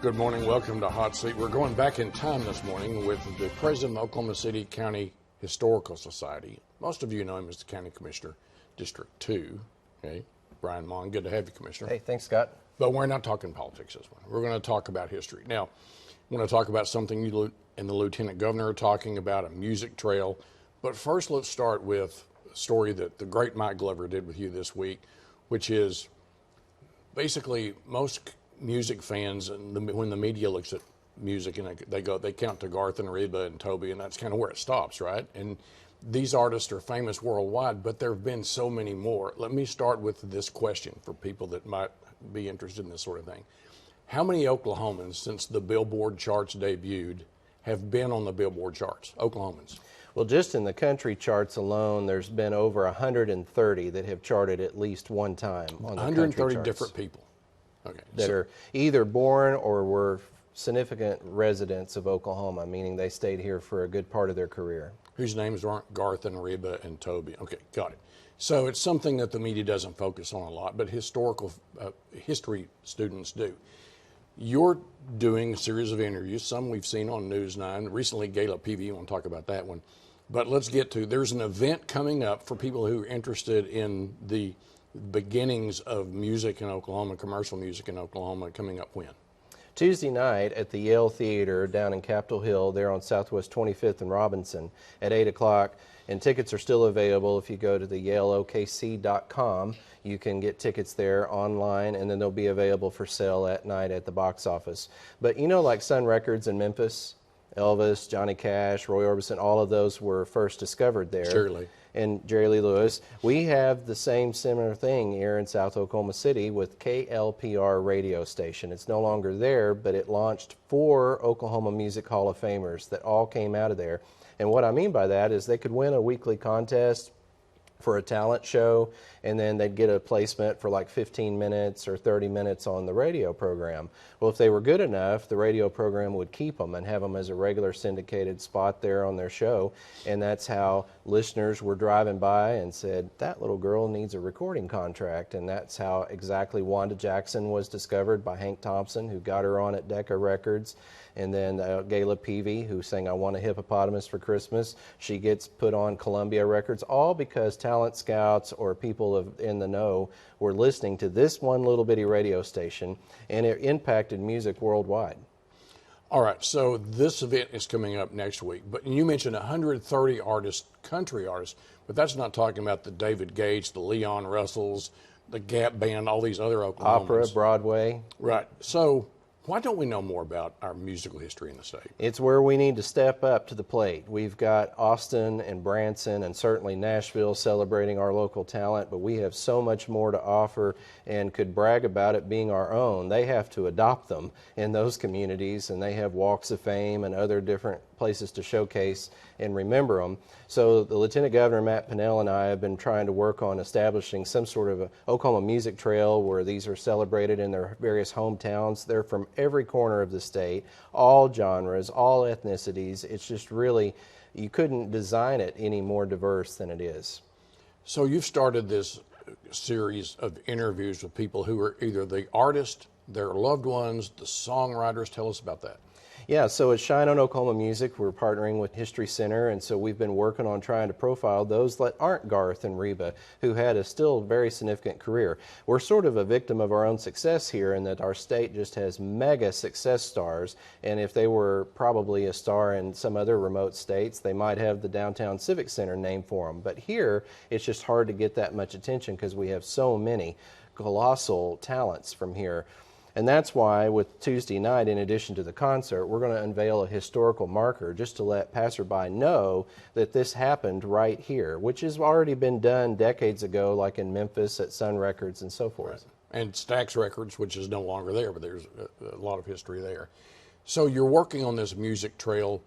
Good morning. Welcome to Hot Seat. We're going back in time this morning with the president of Oklahoma City County Historical Society. Most of you know him as the County Commissioner, District 2. Okay, Brian Mon. Good to have you, Commissioner. Hey, thanks, Scott. But we're not talking politics this one. We're going to talk about history. Now, I'm going to talk about something you and the Lieutenant Governor are talking about, a music trail. But first, let's start with a story that the great Mike Glover did with you this week, which is basically most music fans, and when the media looks at music and they count to Garth and Reba and Toby, and that's kind of where it stops, right? And these artists are famous worldwide, but there have been so many more. Let me start with this question for people that might be interested in this sort of thing. How many Oklahomans, since the Billboard charts debuted, have been on the Billboard charts? Oklahomans. Well, just in the country charts alone, there's been over 130 that have charted at least one time on the 130 country charts. different people. Okay. That are either born or were significant residents of Oklahoma, meaning they stayed here for a good part of their career. Whose names aren't Garth and Reba and Toby. Okay, got it. So it's something that the media doesn't focus on a lot, but history students do. You're doing a series of interviews, some we've seen on News 9. Recently, Gayla Peavy, you want to talk about that one. But let's get to, there's an event coming up for people who are interested in the beginnings of music in Oklahoma, commercial music in Oklahoma, coming up when? Tuesday night at the Yale Theater down in Capitol Hill, there on Southwest 25th and Robinson at 8 o'clock. And tickets are still available. If you go to the yaleokc.com, you can get tickets there online, and then they'll be available for sale at night at the box office. But you know, like Sun Records in Memphis, Elvis, Johnny Cash, Roy Orbison, all of those were first discovered there. Surely. And Jerry Lee Lewis. We have the same similar thing here in South Oklahoma City with KLPR radio station. It's no longer there, but it launched 4 Oklahoma Music Hall of Famers that all came out of there. And what I mean by that is they could win a weekly contest for a talent show, and then they'd get a placement for like 15 minutes or 30 minutes on the radio program. Well, if they were good enough, the radio program would keep them and have them as a regular syndicated spot there on their show. And that's how listeners were driving by and said, that little girl needs a recording contract. And that's how exactly Wanda Jackson was discovered by Hank Thompson, who got her on at Decca Records. And then Gayla Peavy, who sang I Want a Hippopotamus for Christmas, she gets put on Columbia Records, all because talent scouts or people in the know were listening to this one little bitty radio station, and it impacted music worldwide. All right, so this event is coming up next week, but you mentioned 130 artists, country artists, but that's not talking about the David Gates, the Leon Russells, the Gap Band, all these other Oklahomans. Opera, Broadway. Right, so why don't we know more about our musical history in the state? It's where we need to step up to the plate. We've got Austin and Branson and certainly Nashville celebrating our local talent, but we have so much more to offer and could brag about it being our own. They have to adopt them in those communities, and they have walks of fame and other different places to showcase and remember them. So the Lieutenant Governor, Matt Pinnell, and I have been trying to work on establishing some sort of a Oklahoma music trail where these are celebrated in their various hometowns. They're from every corner of the state, all genres, all ethnicities. It's just really, you couldn't design it any more diverse than it is. So you've started this series of interviews with people who are either the artist, their loved ones, the songwriters. Tell us about that. Yeah, so at Shine on Oklahoma Music, we're partnering with History Center, and so we've been working on trying to profile those that aren't Garth and Reba, who had a still very significant career. We're sort of a victim of our own success here in that our state just has mega success stars, and if they were probably a star in some other remote states, they might have the Downtown Civic Center named for them. But here, it's just hard to get that much attention because we have so many colossal talents from here. And that's why with Tuesday night, in addition to the concert, we're going to unveil a historical marker just to let passerby know that this happened right here, which has already been done decades ago, like in Memphis at Sun Records and so forth. Right. And Stax Records, which is no longer there, but there's a lot of history there. So you're working on this music trail.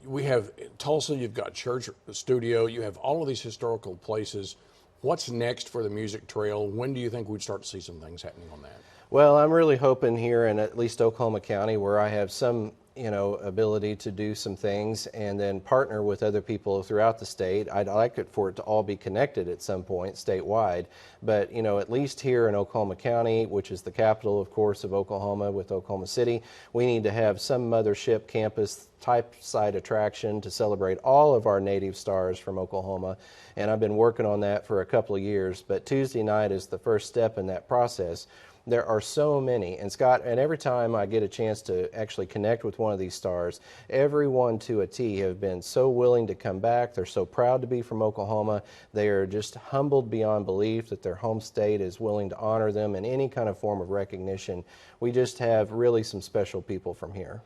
We have Tulsa, you've got Church Studio, you have all of these historical places. What's next for the music trail? When do you think we'd start to see some things happening on that? Well, I'm really hoping here in at least Oklahoma County, where I have some ability to do some things and then partner with other people throughout the state. I'd like it for it to all be connected at some point statewide, but at least here in Oklahoma County, which is the capital, of course, of Oklahoma with Oklahoma City, we need to have some mothership campus type site attraction to celebrate all of our native stars from Oklahoma, and I've been working on that for a couple of years, but Tuesday night is the first step in that process. There are so many, and Scott, and every time I get a chance to actually connect with one of these stars, everyone to a T have been so willing to come back. They're so proud to be from Oklahoma. They are just humbled beyond belief that their home state is willing to honor them in any kind of form of recognition. We just have really some special people from here.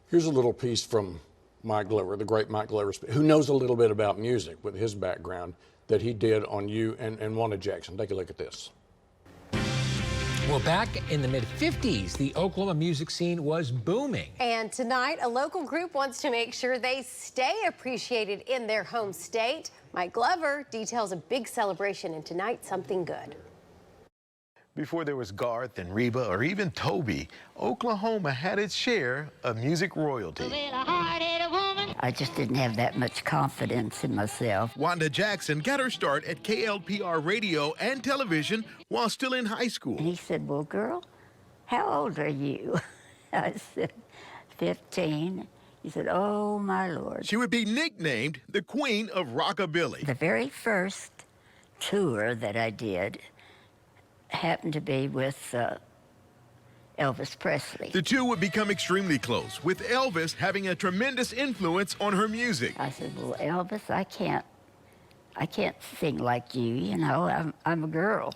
Here's a little piece from Mike Glover, the great Mike Glover, who knows a little bit about music with his background, that he did on you and Wanda Jackson. Take a look at this. Well, back in the mid-50s, the Oklahoma music scene was booming. And tonight, a local group wants to make sure they stay appreciated in their home state. Mike Glover details a big celebration and tonight, something good. Before there was Garth and Reba or even Toby, Oklahoma had its share of music royalty. I just didn't have that much confidence in myself. Wanda Jackson got her start at KLPR radio and television while still in high school. And he said, well, girl, how old are you? I said, 15. He said, oh, my Lord. She would be nicknamed the Queen of Rockabilly. The very first tour that I did happened to be with Elvis Presley. The two would become extremely close, with Elvis having a tremendous influence on her music. I said, well, Elvis, I can't sing like you, I'm a girl.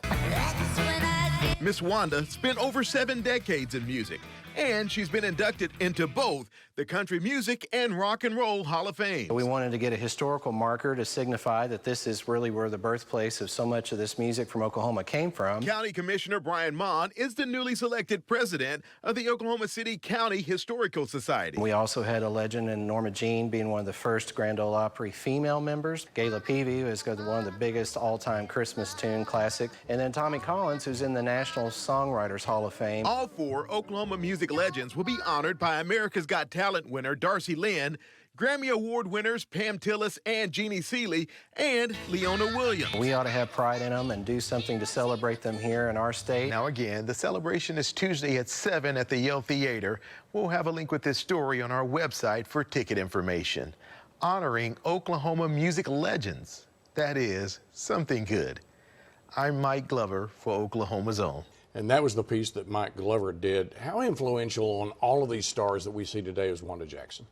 Miss Wanda spent over 7 decades in music, and she's been inducted into both the Country Music and Rock and Roll Hall of Fame. We wanted to get a historical marker to signify that this is really where the birthplace of so much of this music from Oklahoma came from. County Commissioner Brian Mon is the newly selected president of the Oklahoma City County Historical Society. We also had a legend in Norma Jean being one of the first Grand Ole Opry female members. Gayla Peavy has got one of the biggest all-time Christmas tune classic. And then Tommy Collins, who's in the National Songwriters Hall of Fame. All 4 Oklahoma music legends will be honored by America's Got Talent winner Darcy Lynn, Grammy Award winners Pam Tillis and Jeannie Seeley, and Leona Williams. We ought to have pride in them and do something to celebrate them here in our state. Now again, the celebration is Tuesday at 7 at the Yale Theater. We'll have a link with this story on our website for ticket information. Honoring Oklahoma music legends. That is something good. I'm Mike Glover for Oklahoma's Own. And that was the piece that Mike Glover did. How influential on all of these stars that we see today is Wanda Jackson?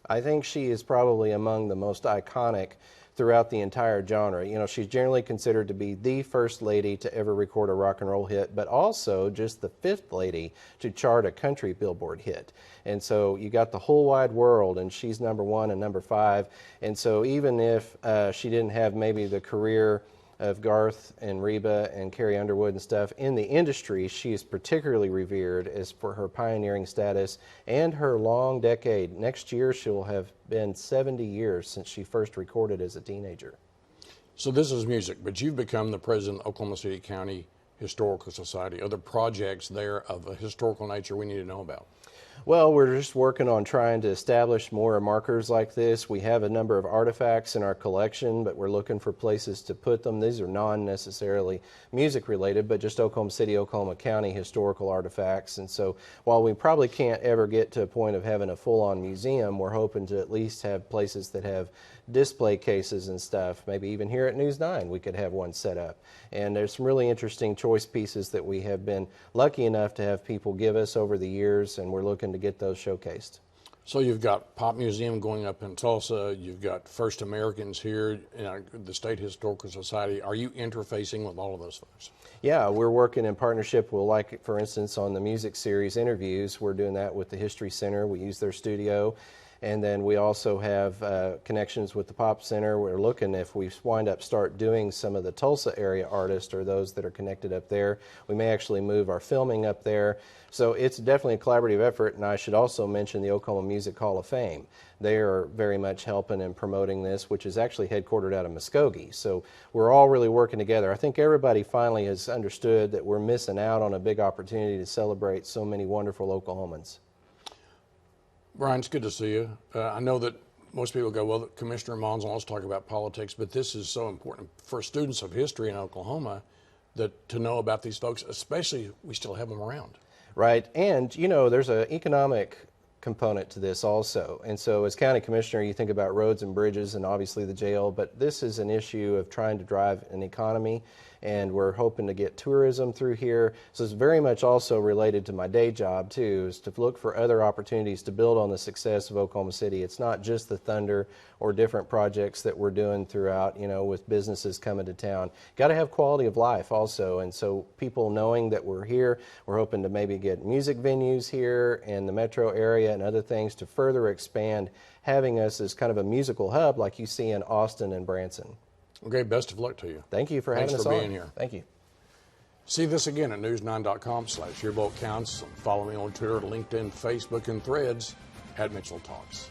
I think she is probably among the most iconic throughout the entire genre. She's generally considered to be the first lady to ever record a rock and roll hit, but also just the 5th lady to chart a country Billboard hit. And so you got the whole wide world, and she's number 1 and number 5. And so even if she didn't have maybe the career of Garth and Reba and Carrie Underwood and stuff, in the industry, she is particularly revered as for her pioneering status and her long decade. Next year, she'll have been 70 years since she first recorded as a teenager. So this is music, but you've become the president of Oklahoma City County Historical Society. Are there projects there of a historical nature we need to know about? Well, we're just working on trying to establish more markers like this. We have a number of artifacts in our collection, but we're looking for places to put them. These are non-necessarily music related, but just Oklahoma City, Oklahoma County historical artifacts. And so while we probably can't ever get to a point of having a full-on museum, we're hoping to at least have places that have display cases and stuff. Maybe even here at News 9 we could have one set up. And there's some really interesting choice pieces that we have been lucky enough to have people give us over the years, and we're looking to get those showcased. So you've got Pop Museum going up in Tulsa, you've got First Americans here, the State Historical Society. Are you interfacing with all of those folks? Yeah, we're working in partnership. We'll, like, for instance, on the music series interviews, we're doing that with the History Center. We use their studio. And then we also have connections with the Pop Center. We're looking, if we wind up start doing some of the Tulsa area artists or those that are connected up there, we may actually move our filming up there. So it's definitely a collaborative effort, and I should also mention the Oklahoma Music Hall of Fame. They are very much helping and promoting this, which is actually headquartered out of Muskogee. So we're all really working together. I think everybody finally has understood that we're missing out on a big opportunity to celebrate so many wonderful Oklahomans. Brian, it's good to see you. I know that most people go, well, Commissioner Mons wants to talk about politics, but this is so important for students of history in Oklahoma that to know about these folks, especially we still have them around. Right, and you know, there's an economic component to this also. And so as county commissioner, you think about roads and bridges and obviously the jail, but this is an issue of trying to drive an economy, and we're hoping to get tourism through here. So it's very much also related to my day job too, is to look for other opportunities to build on the success of Oklahoma City. It's not just the Thunder or different projects that we're doing throughout, you know, with businesses coming to town. Got to have quality of life also, and so people knowing that we're here, we're hoping to maybe get music venues here in the metro area and other things to further expand having us as kind of a musical hub like you see in Austin and Branson. Okay, best of luck to you. Thank you for having us on. Thanks for being here. Thank you. See this again at news9.com/YourVoteCounts. Follow me on Twitter, LinkedIn, Facebook, and Threads at Mitchell Talks.